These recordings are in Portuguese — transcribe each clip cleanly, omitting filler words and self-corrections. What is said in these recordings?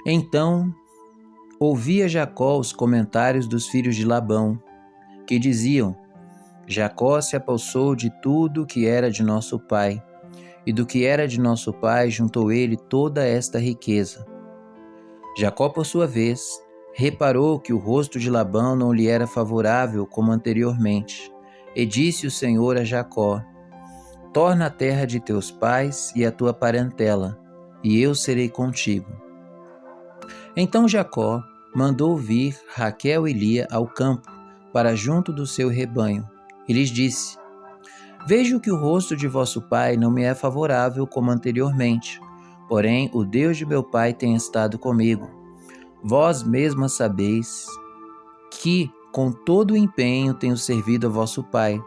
Então ouvia Jacó os comentários dos filhos de Labão, que diziam: Jacó se apossou de tudo que era de nosso pai, e do que era de nosso pai juntou ele toda esta riqueza. Jacó, por sua vez, reparou que o rosto de Labão não lhe era favorável como anteriormente, e disse o Senhor a Jacó: Torna a terra de teus pais e a tua parentela, e eu serei contigo. Então Jacó mandou vir Raquel e Lia ao campo, para junto do seu rebanho, e lhes disse: Vejo que o rosto de vosso pai não me é favorável como anteriormente, porém o Deus de meu pai tem estado comigo. Vós mesmas sabeis que com todo o empenho tenho servido a vosso pai,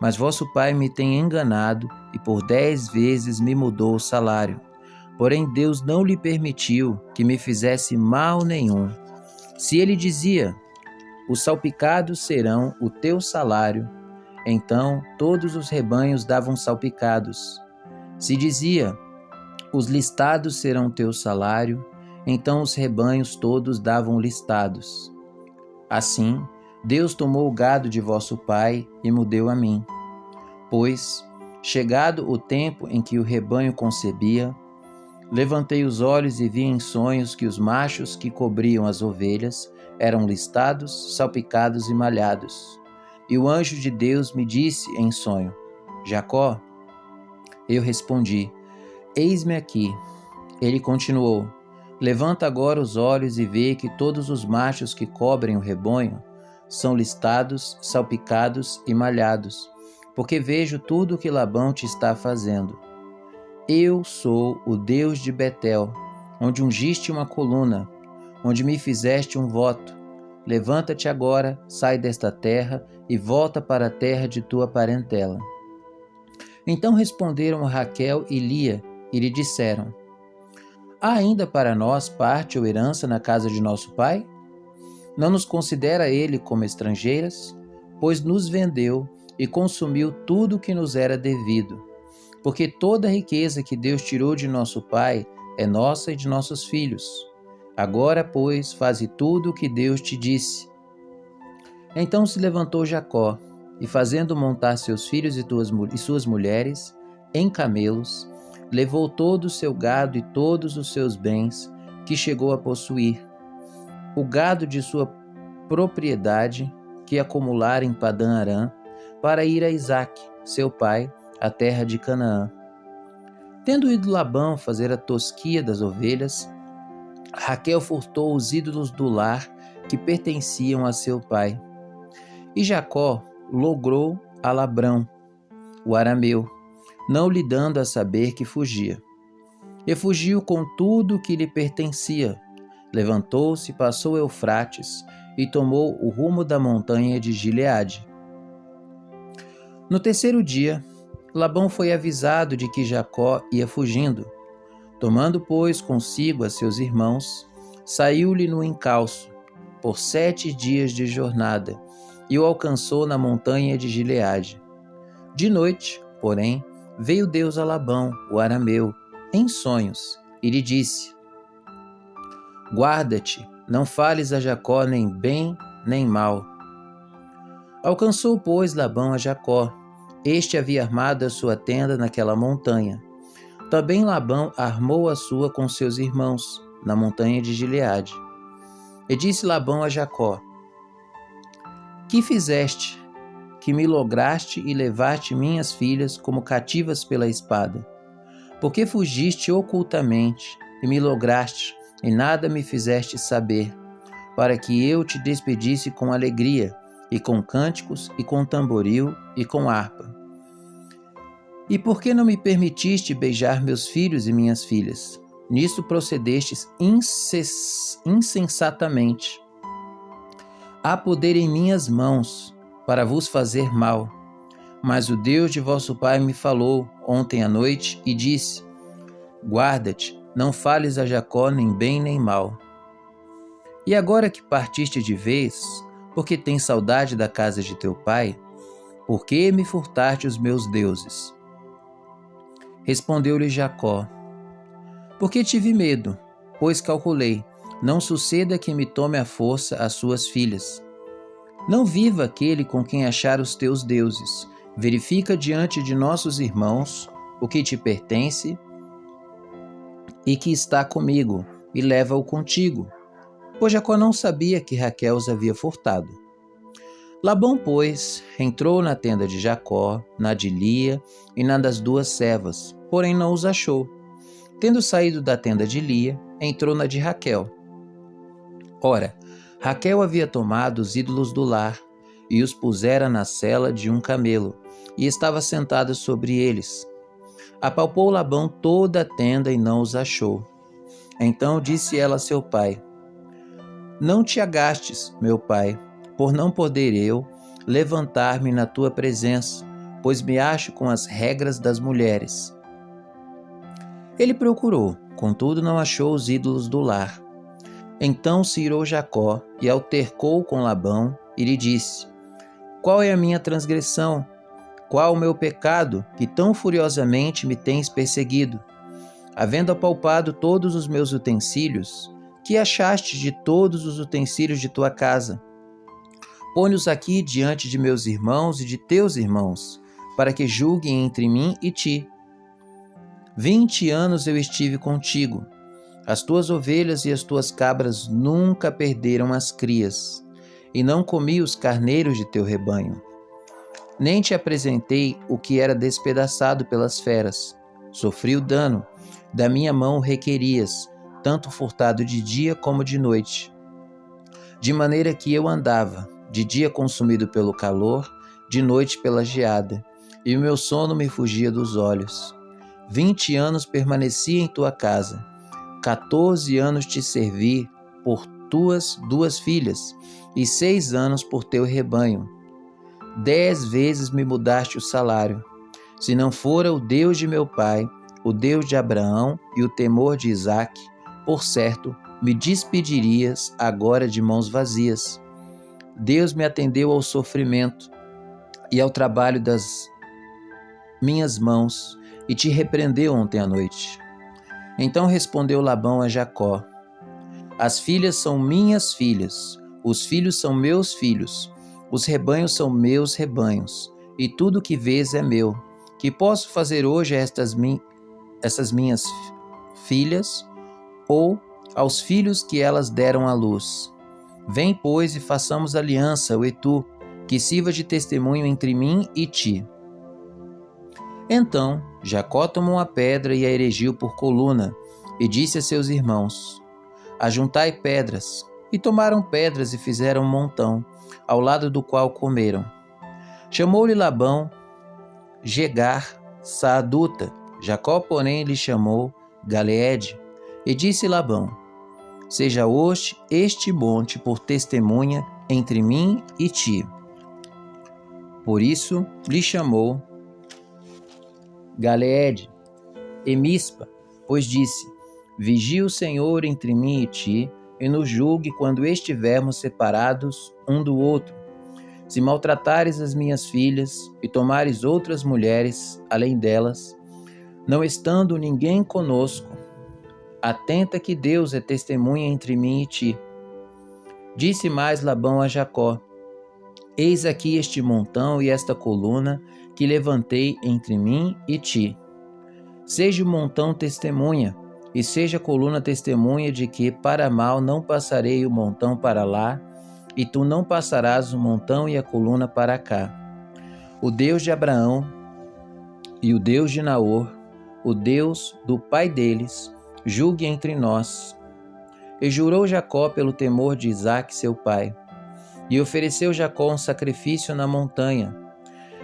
mas vosso pai me tem enganado e por 10 vezes me mudou o salário. Porém Deus não lhe permitiu que me fizesse mal nenhum. Se ele dizia: os salpicados serão o teu salário, então todos os rebanhos davam salpicados. Se dizia: os listados serão teu salário, então os rebanhos todos davam listados. Assim, Deus tomou o gado de vosso pai e me deu a mim. Pois, chegado o tempo em que o rebanho concebia, levantei os olhos e vi em sonhos que os machos que cobriam as ovelhas eram listados, salpicados e malhados. E o anjo de Deus me disse em sonho: Jacó? Eu respondi: Eis-me aqui. Ele continuou: Levanta agora os olhos e vê que todos os machos que cobrem o rebanho são listados, salpicados e malhados, porque vejo tudo o que Labão te está fazendo. Eu sou o Deus de Betel, onde ungiste uma coluna, onde me fizeste um voto. Levanta-te agora, sai desta terra e volta para a terra de tua parentela. Então responderam Raquel e Lia e lhe disseram: Há ainda para nós parte ou herança na casa de nosso pai? Não nos considera ele como estrangeiras? Pois nos vendeu e consumiu tudo o que nos era devido. Porque toda a riqueza que Deus tirou de nosso pai é nossa e de nossos filhos. Agora, pois, faze tudo o que Deus te disse. Então se levantou Jacó, e fazendo montar seus filhos e suas mulheres em camelos, levou todo o seu gado e todos os seus bens que chegou a possuir, o gado de sua propriedade que acumulara em Padã Arã, para ir a Isaque, seu pai, à terra de Canaã. Tendo ido Labão fazer a tosquia das ovelhas, Raquel furtou os ídolos do lar que pertenciam a seu pai. E Jacó logrou a Labrão, o arameu, não lhe dando a saber que fugia. E fugiu com tudo o que lhe pertencia. Levantou-se, passou Eufrates e tomou o rumo da montanha de Gileade. No terceiro dia, Labão foi avisado de que Jacó ia fugindo. Tomando, pois, consigo a seus irmãos, saiu-lhe no encalço, por 7 dias de jornada, e o alcançou na montanha de Gileade. De noite, porém, veio Deus a Labão, o arameu, em sonhos, e lhe disse: Guarda-te, não fales a Jacó nem bem nem mal. Alcançou, pois, Labão a Jacó. Este havia armado a sua tenda naquela montanha. Também Labão armou a sua com seus irmãos, na montanha de Gileade. E disse Labão a Jacó: Que fizeste, que me lograste e levaste minhas filhas como cativas pela espada? Porque fugiste ocultamente e me lograste, e nada me fizeste saber, para que eu te despedisse com alegria, e com cânticos, e com tamboril, e com harpa. E por que não me permitiste beijar meus filhos e minhas filhas? Nisto procedestes insensatamente. Há poder em minhas mãos para vos fazer mal. Mas o Deus de vosso pai me falou ontem à noite e disse: Guarda-te, não fales a Jacó nem bem nem mal. E agora que partiste de vez, porque tens saudade da casa de teu pai, por que me furtaste os meus deuses? Respondeu-lhe Jacó: Porque tive medo, pois calculei não suceda que me tome à força as suas filhas. Não viva aquele com quem achar os teus deuses. Verifica diante de nossos irmãos o que te pertence e que está comigo, e leva-o contigo. Pois Jacó não sabia que Raquel os havia furtado. Labão, pois, entrou na tenda de Jacó, na de Lia e na das duas servas, porém não os achou. Tendo saído da tenda de Lia, entrou na de Raquel. Ora, Raquel havia tomado os ídolos do lar e os pusera na sela de um camelo, e estava sentada sobre eles. Apalpou Labão toda a tenda e não os achou. Então disse ela a seu pai: Não te agastes, meu pai, por não poder eu levantar-me na tua presença, pois me acho com as regras das mulheres. Ele procurou, contudo não achou os ídolos do lar. Então se irou Jacó e altercou com Labão e lhe disse: Qual é a minha transgressão? Qual o meu pecado, que tão furiosamente me tens perseguido? Havendo apalpado todos os meus utensílios, que achaste de todos os utensílios de tua casa? Põe-os aqui diante de meus irmãos e de teus irmãos, para que julguem entre mim e ti. 20 anos eu estive contigo. As tuas ovelhas e as tuas cabras nunca perderam as crias, e não comi os carneiros de teu rebanho. Nem te apresentei o que era despedaçado pelas feras. Sofri o dano, da minha mão requerias, tanto furtado de dia como de noite. De maneira que eu andava, de dia consumido pelo calor, de noite pela geada, e o meu sono me fugia dos olhos. 20 anos permaneci em tua casa, 14 anos te servi por tuas 2 filhas, e 6 anos por teu rebanho. 10 vezes me mudaste o salário. Se não fora o Deus de meu pai, o Deus de Abraão e o temor de Isaque, por certo, me despedirias agora de mãos vazias. Deus me atendeu ao sofrimento e ao trabalho das minhas mãos, e te repreendeu ontem à noite. Então respondeu Labão a Jacó: As filhas são minhas filhas, os filhos são meus filhos, os rebanhos são meus rebanhos, e tudo que vês é meu. Que posso fazer hoje a essas minhas filhas, ou aos filhos que elas deram à luz? Vem, pois, e façamos aliança, eu e tu, que sirva de testemunho entre mim e ti. Então Jacó tomou a pedra e a erigiu por coluna, e disse a seus irmãos: Ajuntai pedras. E tomaram pedras e fizeram um montão, ao lado do qual comeram. Chamou-lhe Labão Jegar Saaduta. Jacó, porém, lhe chamou Galeede. E disse Labão: Seja hoje este monte por testemunha entre mim e ti. Por isso lhe chamou Galeede e Mispa, pois disse: Vigie o Senhor entre mim e ti, e nos julgue quando estivermos separados um do outro. Se maltratares as minhas filhas e tomares outras mulheres além delas, não estando ninguém conosco, atenta que Deus é testemunha entre mim e ti. Disse mais Labão a Jacó: Eis aqui este montão e esta coluna que levantei entre mim e ti. Seja o montão testemunha, e seja a coluna testemunha de que para mal não passarei o montão para lá, e tu não passarás o montão e a coluna para cá. O Deus de Abraão e o Deus de Naor, o Deus do pai deles, julgue entre nós. E jurou Jacó pelo temor de Isaque seu pai. E ofereceu Jacó um sacrifício na montanha,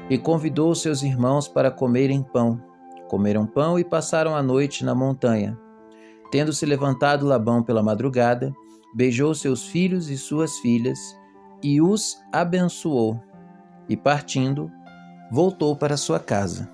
e convidou os seus irmãos para comerem pão. Comeram pão e passaram a noite na montanha. Tendo-se levantado Labão pela madrugada, beijou seus filhos e suas filhas, e os abençoou, e partindo, voltou para sua casa.